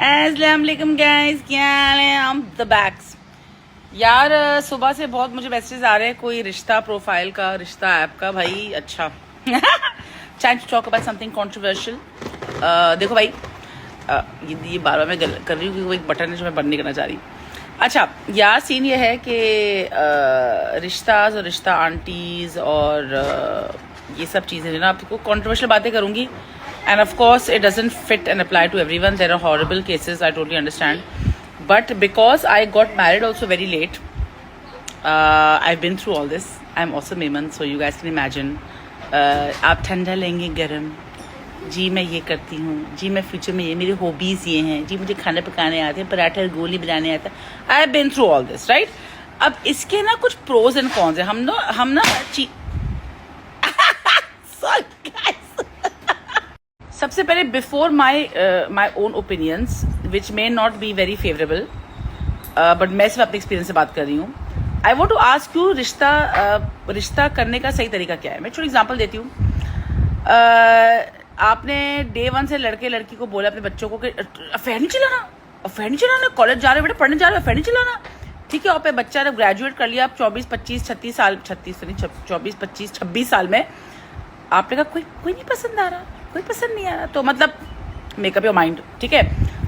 अस्सलाम वालेकुम गाइस, क्या हाल है? हम द बैक्स यार। सुबह से बहुत मुझे मैसेजेस आ रहे हैं कोई रिश्ता प्रोफाइल का, रिश्ता ऐप का। भाई अच्छा time to talk about something controversial. देखो भाई, ये बार बार मैं कर रही हूँ क्योंकि वो एक बटन है जो मैं बंद नहीं करना चाह रही। अच्छा यार, सीन ये है कि रिश्ताज और रिश्ता आंटीज और ये सब चीज़ें जो ना, आपको कंट्रोवर्शियल बातें करूँगी। And of course, it doesn't fit and apply to everyone. There are horrible cases, I totally understand. But because I got married also very late, I've been through all this. I'm also Maiman, so you guys can imagine. आप ठंडा लेंगे गरम जी, मैं ये करती हूँ जी, मैं future में ये मेरी हॉबीज़ ये हैं जी, मुझे खाना पकाने आते हैं, पराठा और गोली बनाने आता है। I have been through all this, right? अब इसके ना कुछ प्रोज एंड कॉन्स हैं। हम ना सबसे पहले before my own opinions which may not be very favourable, but मैं सिर्फ अपने एक्सपीरियंस से बात कर रही हूँ। I want to ask you, रिश्ता करने का सही तरीका क्या है? मैं छोटी एग्जाम्पल देती हूँ। आपने डे वन से लड़के लड़की को बोला अपने बच्चों को कि अफेयर नहीं चलाना, कॉलेज जा रहे हो बेटा, पढ़ने जा रहे हो, अफेयर नहीं चलाना, ठीक है? और बच्चा ने ग्रेजुएट कर लिया, आप 24, 25, 36 साल, 24, 25, 26 साल में आपने कहा कोई नहीं पसंद आ रहा, कोई पसंद नहीं आ रहा, तो मतलब मेकअप योर माइंड, ठीक है?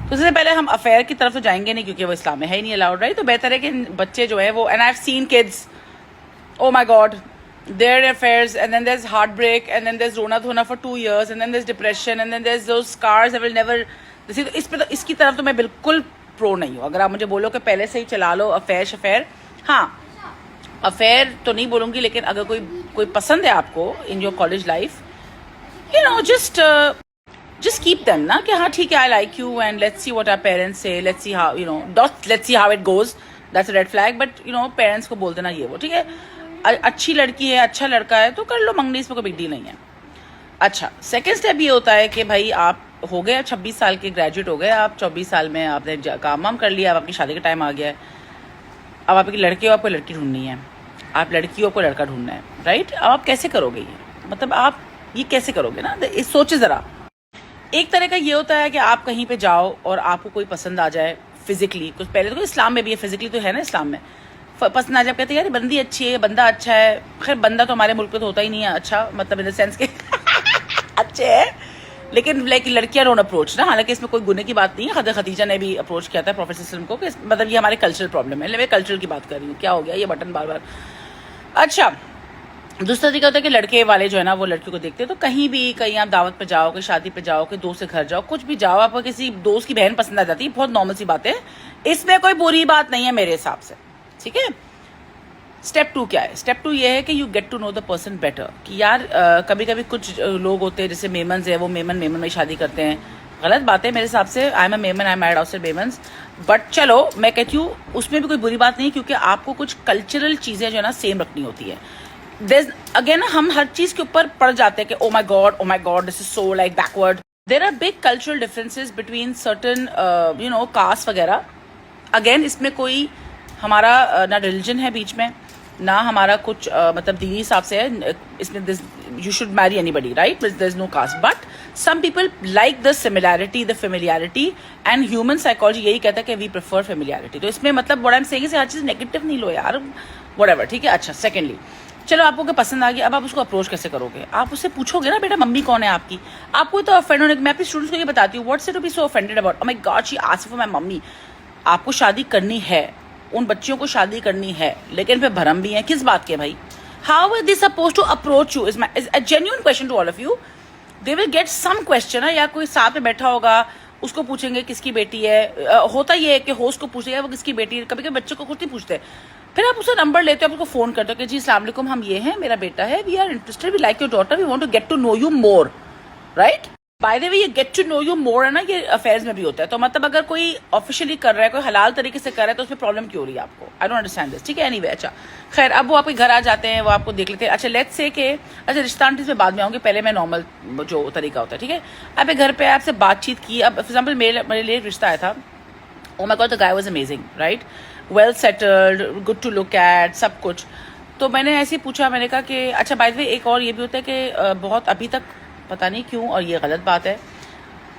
तो सबसे पहले हम अफेयर की तरफ तो जाएंगे नहीं क्योंकि वो इस्लाम में है ही नहीं अलाउड, राइट? तो बेहतर है कि बच्चे जो है वो, and I have seen kids, oh my god, their affairs and then there is heart break and then there is रोना धोना for 2 years and then there is depression and then there is those scars I will never. इसकी तरफ तो मैं बिल्कुल pro नहीं हूँ। अगर आप मुझे बोलो कि पहले से ही चला लो अफेयर, हाँ अफेयर तो नहीं बोलूंगी, लेकिन अगर कोई पसंद है आपको in your college life, you know, just keep them ना कि हाँ ठीक है, I like you and let's see what our parents say, let's see how, you know, let's see how it goes, that's a red flag, but you know, parents को बोल देना ये वो, ठीक है? अच्छी लड़की है, अच्छा लड़का है तो कर लो मंगनी, इसमें कोई बिग डील नहीं है। अच्छा, सेकेंड स्टेप ये होता है कि भाई आप हो गए 26 साल के, ग्रेजुएट हो गए आप, 24 साल में आपने काम वाम कर लिया, अब आपकी शादी का टाइम आ गया है। अब आप एक लड़के हो, आपको लड़की ढूंढनी है, आप लड़की हो, आपको लड़का ढूंढना है, राइट? अब आप कैसे करोगे ये? मतलब आप ये कैसे करोगे ना, सोचे जरा। एक तरह का ये होता है कि आप कहीं पे जाओ और आपको कोई पसंद आ जाए फिजिकली, कुछ पहले तो इस्लाम में भी है, फिजिकली तो है ना इस्लाम में, पसंद आ जाए, कहते हैं यार बंदी अच्छी है, बंदा अच्छा है। खैर बंदा तो हमारे मुल्क में तो होता ही नहीं है अच्छा, मतलब इन द सेंस के अच्छे है, लेकिन लाइक लड़कियां डोंट अप्रोच ना। हालांकि इसमें कोई गुने की बात नहीं है, हज़रत खदीजा ने भी अप्रोच किया था प्रोफेट सल्लल्लाहु अलैहि वसल्लम को, मतलब ये हमारे कल्चरल प्रॉब्लम है। मैं कल्चरल की बात कर रही हूँ, क्या हो गया ये बटन बार बार। अच्छा, दूसरा तरीका होता है कि लड़के वाले जो है ना वो लड़की को देखते हैं, तो कहीं आप दावत पे जाओ, कहीं शादी पे जाओ, कहीं दोस्त के घर जाओ, कुछ भी जाओ, आपको किसी दोस्त की बहन पसंद आ जाती है, बहुत नॉर्मल सी बात है, इसमें कोई बुरी बात नहीं है मेरे हिसाब से, ठीक है? स्टेप 2 क्या है? स्टेप 2 ये है कि you get to know the person better, कि यार कभी कभी कुछ लोग होते हैं जैसे मेमन्स है, वो मेमन में शादी करते हैं, गलत बात है मेरे हिसाब से। I am a Memon, I am married outside Memons, but चलो मैं कहती हूँ उसमें भी कोई बुरी बात नहीं, क्योंकि आपको कुछ कल्चरल चीजें जो है ना सेम रखनी होती है। अगेन हम हर चीज के ऊपर पड़ जाते हैं कि oh my god this is so like backward. There are big cultural differences between certain you know caste वगैरह। अगेन इसमें कोई हमारा ना रिलीजन है बीच में, ना हमारा कुछ मतलब दीनी हिसाब से है इसमें। This you should marry anybody, right? There is no caste, but some people like the similarity, the familiarity, and human psychology यही कहता है कि वी प्रेफर फेमिलियरिटी। तो इसमें मतलब व्हाट आई एम सेइंग हर चीज नेगेटिव नहीं लो यार, व्हाटएवर, ठीक है? अच्छा, सेकेंडली, चलो आपको क्या पसंद आ गया, अब आप उसको अप्रोच कैसे करोगे? आप उससे पूछोगे ना बेटा मम्मी कौन है आपकी, आपको तो ऑफेंड होने। मैं अपने स्टूडेंट्स को ये बताती हूँ, what's it to be so offended about, oh my god she asked for my mummy. आपको शादी करनी है, उन बच्चियों को शादी करनी है, लेकिन फिर भरम भी है किस बात के भाई? How are they supposed to approach you? Is a genuine question to all of you. They will get some question है, या कोई साथ में बैठा होगा उसको पूछेंगे किसकी बेटी है। होता ये है कि होस्ट को पूछेगा वो किसकी बेटी है, कभी कभी बच्चों को खुद नहीं पूछते। फिर आप उसका नंबर लेते हो, आप उसको फोन करते हो कि जी अस्सलाम वालेकुम, हम ये हैं, मेरा बेटा है, we are interested, we like your daughter, we want to get to know you more, right? By the way ये get to know you more है ना, ये अफेयर्स में भी होता है। तो मतलब अगर कोई ऑफिशियली कर रहा है, कोई हलाल तरीके से कर रहा है, तो उसमें प्रॉब्लम क्यों हो रही है आपको? आई डोंट अंडरस्टैंड दिस, ठीक है? एनीवे, अच्छा खैर, अब वो आपके घर आ जाते हैं, वो आपको देख लेते हैं। अच्छा लेट्स से के, अच्छा रिश्ता आंटीज में बाद में आऊंगी, पहले मैं नॉर्मल जो तरीका होता है, ठीक है? आप घर पे आपसे बातचीत की, अब फॉर एग्जाम्पल मेरे लिए एक रिश्ता आया था, oh my god the guy was amazing, right? Well settled, good to look at, सब कुछ। तो मैंने ऐसे ही पूछा, मैंने कहा कि अच्छा बाय द वे एक और ये भी होता है कि बहुत अभी तक पता नहीं क्यों, और ये गलत बात है,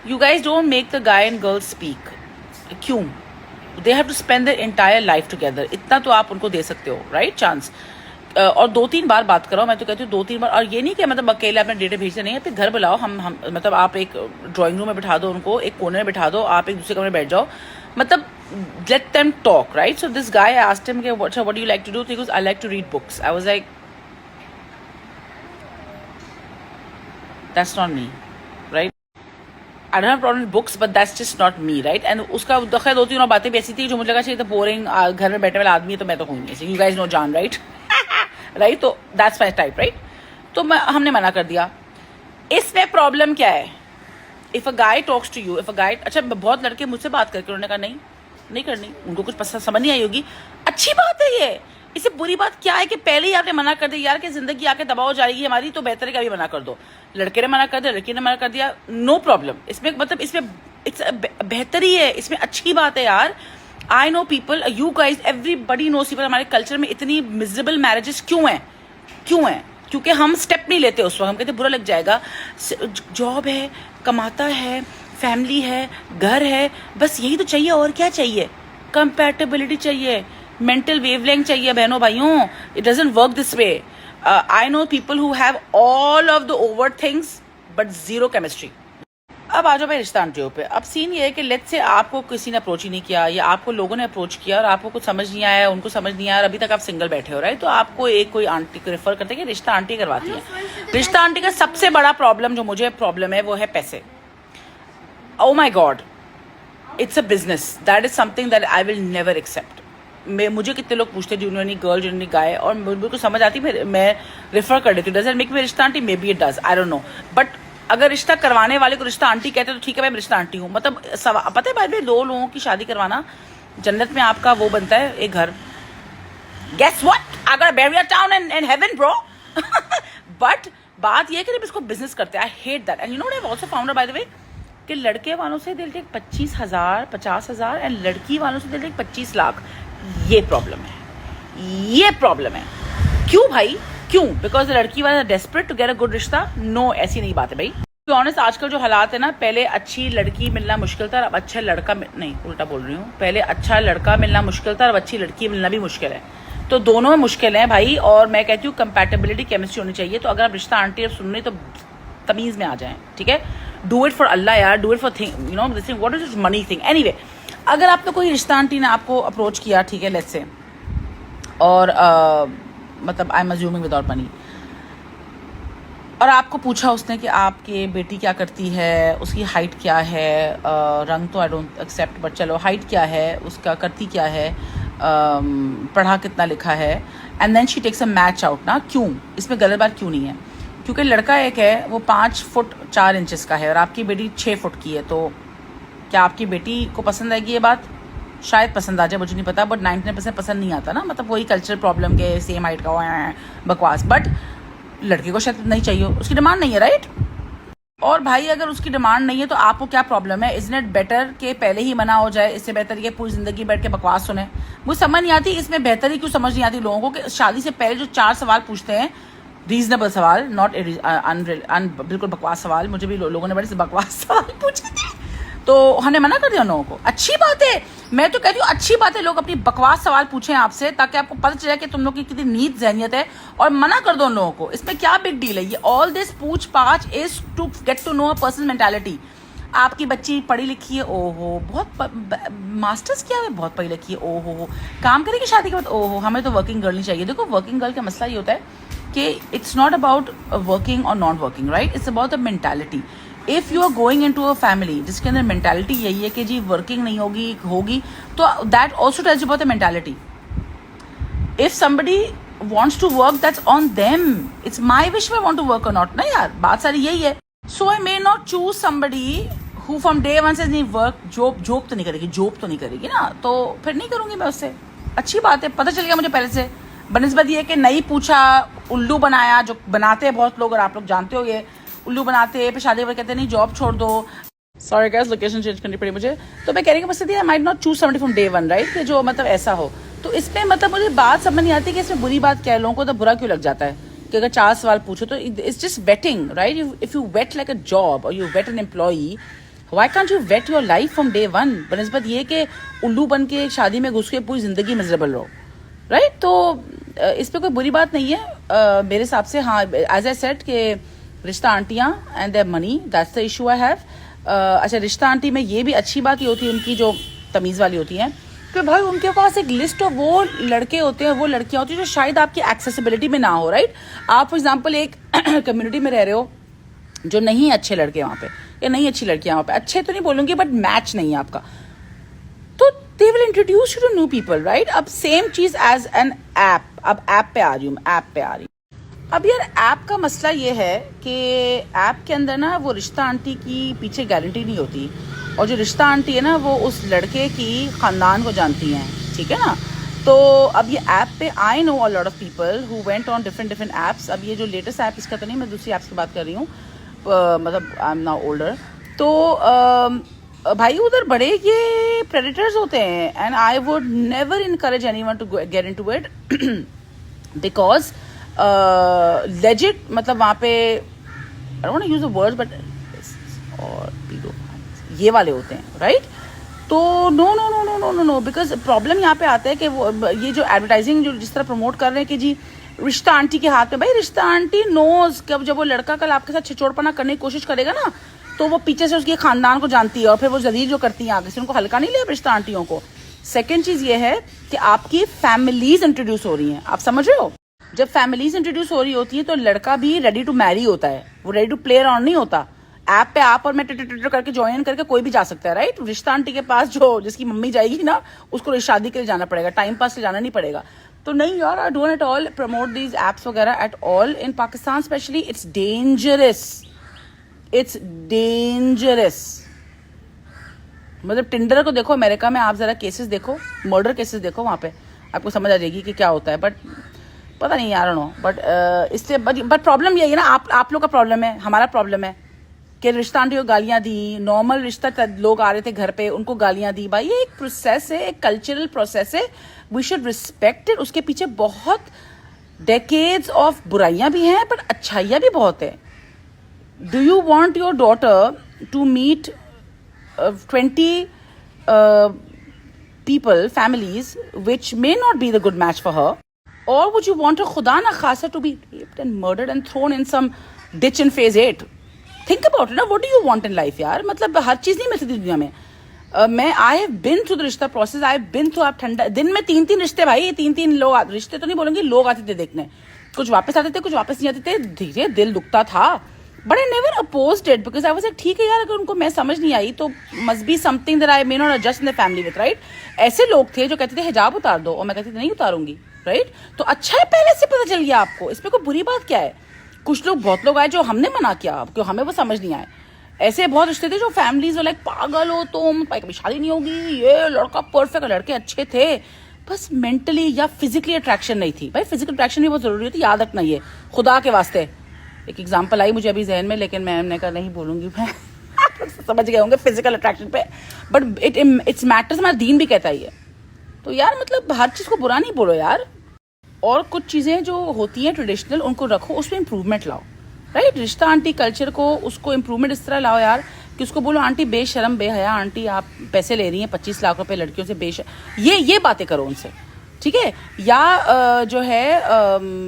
you guys don't make the guy and girl speak. क्यों? They have to spend their entire life together, इतना तो आप उनको दे सकते हो, राइट? चांस। और 2-3 बार बात करो, मैं तो कहती हूँ 2-3 बार। और ये नहीं कि मतलब अकेले अपने डेटे भेजते नहीं है, फिर घर बुलाओ, हम मतलब आप एक ड्राइंग रूम में बिठा दो उनको, एक कोने में बिठा दो, आप एक दूसरे कमरे में बैठ जाओ, मतलब let them talk, right? So this guy, I asked him, what do you like to do? He goes, I like to read books. I was like, that's not me, right? I don't have problem with books, but that's just not me, right? And उसका खैर 2-3 और बातें भी ऐसी थी जो मुझे लगा चाहिए, तो बोरिंग घर में बैठने वाला आदमी है, तो मैं तो हूँ नहीं। You guys know John, right? Right, तो दैट्स माई टाइप, राइट? तो हमने मना कर दिया। इसमें प्रॉब्लम क्या है? If a guy talks to you, if a guy, अच्छा बहुत लड़के मुझसे बात करके उन्होंने कहा नहीं करनी, उनको कुछ पसंद समझ नहीं आई होगी, अच्छी बात है ये। इससे बुरी बात क्या है कि पहले ही आपने मना कर दिया यार कि जिंदगी आके तबाह हो जाएगी हमारी, तो बेहतर है कि अभी मना कर दो। लड़के ने मना कर दिया, लड़की ने मना कर दिया, नो प्रॉब्लम। इसमें मतलब इसमें बेहतर ही है, इसमें अच्छी बात है यार। I know people, you guys, everybody knows people, हमारे कल्चर में इतनी मिजरेबल मैरिजेस क्यों हैं? क्योंकि हम स्टेप नहीं लेते उस वक्त, हम कहते बुरा लग जाएगा। जॉब है, कमाता है, फैमिली है, घर है, बस यही तो चाहिए, और क्या चाहिए? कंपैटिबिलिटी चाहिए, मेंटल वेवलेंथ चाहिए बहनों भाइयों। It doesn't work this way. I know people who have all of the over things but zero chemistry. अब आ जाओ भाई रिश्ता आंटियों पे। अब सीन ये है कि लेट्स से आपको किसी ने अप्रोच ही नहीं किया, या आपको लोगों ने अप्रोच किया और आपको कुछ समझ नहीं आया, उनको समझ नहीं आया, और अभी तक आप सिंगल बैठे हो, राइट? तो आपको एक कोई आंटी को रेफर करते हैं कि रिश्ता आंटी करवाती है। रिश्ता आंटी का सबसे बड़ा प्रॉब्लम, जो मुझे प्रॉब्लम है, वो है पैसे। Oh my god, it's a business, that is something that I will never accept. मुझे कितने लोग पूछते हैं जिन्होंने गर्ल, जिन्होंने गाय, और मुझे को समझ आती, मैं रेफर कर देती हूँ। डज इट मेक मी रिश्ता aunty? May be it does, I don't know. But अगर रिश्ता करवाने वाले को रिश्ता आंटी कहते हैं तो ठीक है, मैं रिश्ता आंटी हूँ। मतलब पता है भाई, 2 लोगों की शादी करवाना जन्नत में आपका वो बनता है एक घर। Guess what, I got a barrier town in heaven bro. But बात ये है कि जब इसको बिजनेस करते हैं, I hate that. And you know what I have also found out by the way, कि लड़के वालों से दिल टेक 25,000 50,000 एंड लड़की वालों से दिल टेक 25 लाख। ये प्रॉब्लम है। क्यों भाई, क्यों? बिकॉज लड़की वाला desperate to get a good रिश्ता? नो, ऐसी नहीं बात है भाई। टू ऑनेस्ट, आजकल जो हालात है ना, पहले अच्छी लड़की मिलना मुश्किल था, अब अच्छा लड़का नहीं, उल्टा बोल रही हूँ। पहले अच्छा लड़का मिलना मुश्किल था, अब अच्छी लड़की मिलना भी मुश्किल है। तो दोनों में मुश्किल है भाई। और मैं कहती हूँ कंपैटिबिलिटी, केमिस्ट्री होनी चाहिए। तो अगर आप रिश्ता आंटी अब सुन रही तो तमीज में आ जाए, ठीक है? डू इट फॉर अल्लाह यार, do it for thing, you know this thing, what is money thing. Anyway, अगर आपने कोई रिश्ता आंटी ने आपको अप्रोच किया, ठीक है, लेट्स से, और मतलब I am assuming without money, और आपको पूछा उसने कि आपकी बेटी क्या करती है, उसकी हाइट क्या है, रंग तो आई डोंट एक्सेप्ट, बट चलो हाइट क्या है, उसका करती क्या है, पढ़ा कितना लिखा है, and then she takes a match out ना। क्यों? इसमें गलत बात क्यों नहीं है? क्योंकि लड़का एक है, वो 5 फुट 4 इंचेस का है, और आपकी बेटी 6 फुट की है। तो क्या आपकी बेटी को पसंद आएगी ये बात? शायद पसंद आ जाए, मुझे नहीं पता, बट 99% पसंद नहीं आता ना। मतलब वही कल्चरल प्रॉब्लम के सेम हाइट का बकवास। बट लड़के को शायद नहीं चाहिए, उसकी डिमांड नहीं है, राइट? और भाई अगर उसकी डिमांड नहीं है तो आपको क्या प्रॉब्लम है? इज़ इट बेटर कि पहले ही मना हो जाए? इससे बेहतर ये पूरी जिंदगी बैठ के बकवास सुने। मुझे समझ नहीं आती इसमें बेहतरी क्यों समझ नहीं आती लोगों को, कि शादी से पहले जो 4 सवाल पूछते हैं, रीजनेबल सवाल, नॉट बिल्कुल बकवास सवाल। मुझे भी लोगों ने बड़े बकवास सवाल पूछे थे, तो हमने मना कर दिया उन लोगों को। अच्छी बात है, मैं तो कहती हूँ अच्छी बात है, लोग अपनी बकवास सवाल पूछें आपसे, ताकि आपको पता चले कि तुम लोग की कितनी नीच जहनियत है, और मना कर दो उन लोगों को। इसमें क्या बिग डील है? ये ऑल दिस पूछ पाछ is to get to know a person mentality. आपकी बच्ची पढ़ी लिखी है, ओहो बहुत मास्टर्स किया है, बहुत पढ़ी लिखी है, ओहो काम करेगी शादी के बाद, ओहो हमें तो वर्किंग गर्ल नहीं चाहिए। देखो वर्किंग गर्ल का मसला ये होता है कि इट्स नॉट अबाउट वर्किंग और not working, right? It's about the mentality. If you are going in to a family जिसके अंदर मेंटालिटी यही है कि जी वर्किंग नहीं होगी, तो that also tells you about the mentality. If somebody wants to work, that's on them. It's my wish I want to work or not, ना यार, बात सारी यही है। So I may not choose somebody who from day one says नहीं work, job तो नहीं करेगी ना, तो फिर नहीं करूंगी मैं उससे। अच्छी बात है, पता चल गया मुझे पहले से। बनस्बत ये कि नहीं पूछा, उल्लू बनाया, जो बनाते हैं बहुत लोग, और आप लोग जानते हो ये उल्लू बनाते हैं, फिर शादी पर कहते हैं नहीं जॉब छोड़ दो। सॉरी गाइस, लोकेशन चेंज करनी पड़ी मुझे। तो मैं कह रही हूँ I might not choose somebody from day one, right? कि जो मतलब ऐसा हो। तो इसमें मतलब मुझे बात समझ नहीं आती कि इसमें बुरी बात क्या है। लोगों को तो बुरा क्यों लग जाता है कि अगर 4 सवाल पूछो तो it's just vetting, right? If you vet like a job और you vet an employee, why can't you vet your life from day one, बनस्बत ये कि उल्लू बन के शादी में घुस के पूरी जिंदगी मिजरेबल रहो, राइट? तो इस पे कोई बुरी बात नहीं है मेरे हिसाब से। हाँ, एज आई सेड कि रिश्ता आंटियां and their money, that's the issue I have. अच्छा, रिश्ता आंटी में ये भी अच्छी बात ये होती है उनकी जो तमीज़ वाली होती हैं कि भाई उनके पास एक लिस्ट ऑफ वो लड़के होते हैं, वो लड़कियां होती हैं जो शायद आपकी एक्सेसिबिलिटी में ना हो, राइट? आप फॉर एग्जांपल एक कम्युनिटी में रह रहे हो जो नहीं अच्छे लड़के वहाँ पे या नहीं अच्छी लड़कियां वहाँ पे, अच्छे तो नहीं बोलूँगी बट मैच नहीं है आपका, तो they will introduce you to new people, right? अब सेम चीज़ एज एन ऐप, अब ऐप पे आ रही हूँ, ऐप पे आ रही हूँ। अब यार ऐप का मसला ये है कि ऐप के अंदर ना वो रिश्ता आंटी की पीछे गारंटी नहीं होती, और जो रिश्ता आंटी है ना वो उस लड़के की ख़ानदान को जानती हैं, ठीक है ना? तो अब ये ऐप पे I know a lot of people who went on different apps. अब ये जो लेटेस्ट ऐप इसका तो नहीं, मैं दूसरी ऐप्स की बात कर रही हूँ, मतलब आई एम नाउ ओल्डर। तो भाई उधर बड़े ये प्रेडेटर्स होते हैं and I would never encourage anyone to get into it because legit, मतलब वहाँ पे I don't want to use the words but और ये वाले होते हैं, राइट? तो no no no no no no no, because problem यहाँ पे आता है कि वो ये जो एडवर्टाइजिंग जो जिस तरह प्रमोट कर रहे हैं कि जी रिश्ता आंटी के हाथ में, भाई रिश्ता आंटी नोज कब जब वो लड़का कल आपके साथ छिछोड़पना करने की कोशिश करेगा ना, तो वो पीछे से उसके खानदान को जानती है और फिर वो जलील जो करती है आगे से, उनको हल्का नहीं लिया रिश्ता आंटियों को। सेकेंड चीज ये है कि आपकी फैमिलीज इंट्रोड्यूस हो रही हैं, आप समझ रहे हो? जब फैमिलीज इंट्रोड्यूस हो रही होती है तो लड़का भी रेडी टू मैरी होता है, वो रेडी टू प्ले अराउंड नहीं होता। ऐप पे आप और मैं टिटर करके ज्वाइन करके कोई भी जा सकता है, राइट? रिश्ता आंटी के पास जो जिसकी मम्मी जाएगी ना, उसको शादी के लिए जाना पड़ेगा, टाइम पास के जाना नहीं पड़ेगा। तो नहीं यार, I don't at all promote these apps वगैरह at all in Pakistan specially. It's dangerous, it's dangerous. मतलब टिंडर को देखो अमेरिका में, आप जरा केसेस देखो, मर्डर केसेस देखो, वहां पे आपको समझ आ जाएगी कि क्या होता है। बट पता नहीं यार, नो, बट इससे बट प्रॉब्लम यही है ना, आप लोग का प्रॉब्लम है, हमारा प्रॉब्लम है कि रिश्ता आंटी को गालियां दी, नॉर्मल रिश्ता लोग आ रहे थे घर पे, उनको गालियां दी। भाई ये एक प्रोसेस है, एक कल्चरल प्रोसेस है, वी शुड रिस्पेक्ट इट। उसके पीछे बहुत डेकेड्स ऑफ बुराइयां भी हैं बट अच्छाइयां भी बहुत है। Do you want your daughter to meet 20 people, families which may not be the good match for her, or would you want her खुदा ना खासा to be raped and murdered and thrown in some ditch in phase 8? Think about it ना, what do you want in life यार? मतलब हर चीज नहीं मिलती दुनिया में। मैं I have been through the रिश्ता process, I have been through. आप ठंडा दिन में 3 रिश्ते, भाई 3 लोग, रिश्ते तो नहीं बोलेंगे, लोग आते थे देखने, कुछ वापस आते थे, कुछ वापस नहीं आते थे, धीरे दिल दुखता था, but I never opposed it because I was like ठीक है यार, अगर उनको मैं समझ नहीं आई तो must be something that I may not adjust in the family with, right? ऐसे लोग थे जो कहते थे हिजाब उतार दो और मैं कहती थी नहीं उतारूंगी, राइट? तो अच्छा है पहले से पता चल गया आपको, इसमें कोई बुरी बात क्या है? कुछ लोग, बहुत लोग आए जो हमने मना किया क्यों, हमें वो समझ नहीं आए। ऐसे बहुत रिश्ते थे जो फैमिलीज लाइक पागल हो तुम, भाई कभी शादी नहीं होगी, ये लड़का परफेक्ट, लड़के अच्छे थे, बस मेंटली या फिजिकली अट्रैक्शन नहीं थी। भाई फिजिकल अट्रैक्शन भी बहुत जरूरी होती है, याद रखना ये, खुदा के वास्ते। एक एग्जांपल आई मुझे अभी जहन में, लेकिन मैंने कहा नहीं बोलूंगी, मैं आप लोग समझ गए होंगे फिजिकल अट्रैक्शन पे, बट इट्स मैटर्स, हमारा दीन भी कहता ही है। तो यार मतलब हर चीज को बुरा नहीं बोलो यार, और कुछ चीजें जो होती हैं ट्रेडिशनल उनको रखो, उसमें इंप्रूवमेंट लाओ, राइट? रिश्ता आंटी कल्चर को, उसको इंप्रूवमेंट इस तरह लाओ यार कि उसको बोलो आंटी बेशरम बेहया आंटी, आप पैसे ले रही हैं 25 लाख रुपए लड़कियों से, ये बातें करो उनसे, ठीक है? या जो है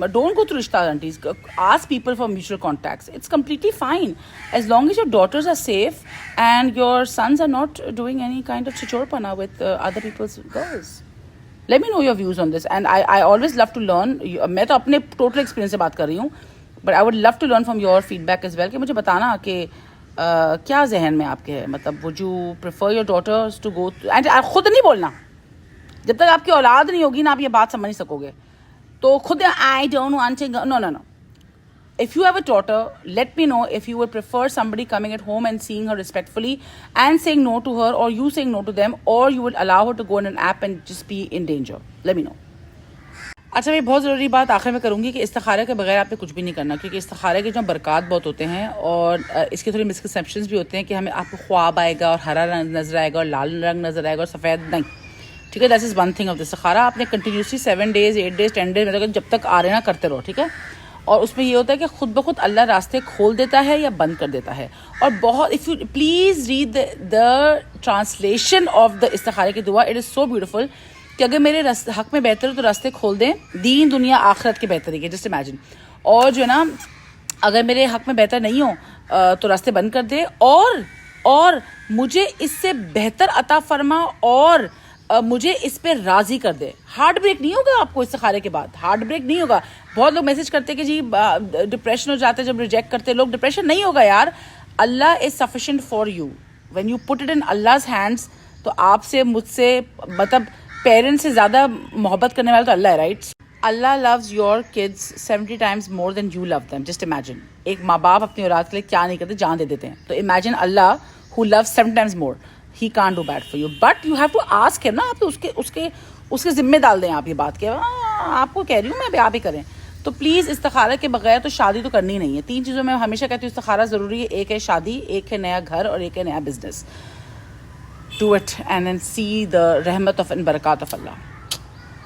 डोंट गो थ्रू रिश्ता aunties, ask people for mutual contacts, it's completely fine as long as your daughters are safe and your sons are not doing any kind of छिछोरपना with other peoples girls. Let me know your views on this and I always love to learn. मैं तो अपने total experience से बात कर रही हूँ, but I would love to learn from your feedback as well, कि मुझे बताना कि क्या जहन में आपके है, मतलब would you prefer your daughters to go, and खुद नहीं बोलना, जब तक आपकी औलाद नहीं होगी ना आप ये बात समझ नहीं सकोगे, तो खुद I don't want, no no no. If you have a daughter, let me know if you would prefer somebody coming at home and seeing her respectfully and saying no to her, or you saying no to them, or you would allow her to go in an app and just be in danger. Let me know. अच्छा भाई, बहुत ज़रूरी बात आखिर में करूँगी कि इस्तिखारे के बगैर आपने कुछ भी नहीं करना, क्योंकि इस्तिखारे के जो बरक़ात बहुत होते हैं और इसके थोड़े मिसकंसेप्शंस भी होते हैं कि हमें आपको ख्वाब आएगा और हरा रंग नज़र आएगा और लाल रंग नज़र आएगा और सफ़ेद नहीं, ठीक है? That is one thing of the इस्तिखारा। आपने कंटिन्यूसली 7 days 8 days 10 days मतलब जब तक आ रहे ना करते रहो, ठीक है? और उसमें ये होता है कि खुद ब खुद अल्लाह रास्ते खोल देता है या बंद कर देता है। और बहुत, if you please read the translation of the इस्तिखारे की दुआ, इट इज़ सो ब्यूटिफुल कि अगर मेरे हक में बेहतर हो तो रास्ते खोल दें, दीन दुनिया आखिरत के बेहतरी के, जस्ट इमेजिन। और जो है ना, अगर मेरे हक में बेहतर नहीं हो तो रास्ते बंद कर दे, और मुझे इससे बेहतर अता फरमा, और मुझे इस पे राजी कर दे। हार्ट ब्रेक नहीं होगा आपको इस्तिखारे के बाद, हार्ट ब्रेक नहीं होगा। बहुत लोग मैसेज करते कि जी डिप्रेशन हो जाता है जब रिजेक्ट करते लोग। डिप्रेशन नहीं होगा यार, Allah is sufficient for you. When you put it in Allah's hands, तो आपसे, मुझसे, मतलब पेरेंट्स से ज़्यादा मोहब्बत करने वाला तो अल्लाह है, right? Allah loves your kids 70 times more than you love them. Just imagine, एक माँ बाप अपनी औलाद के लिए क्या नहीं करते, जान दे देते हैं। तो imagine Allah who loves 7 times more, he can't do bad for you, but you have to ask him ना। आप तो उसके जिम्मे डाल दें आप ये बात के, आपको कह रही हूँ मैं, आप ही करें। तो प्लीज़ इस्तिखारा के बगैर तो शादी तो करनी नहीं है। 3 चीज़ों में हमेशा कहती हूँ इस्तिखारा ज़रूरी है। एक है शादी, एक है नया घर, और एक है नया business. Do it and then see the रहमत ऑफ एंड बरकत ऑफ अल्लाह।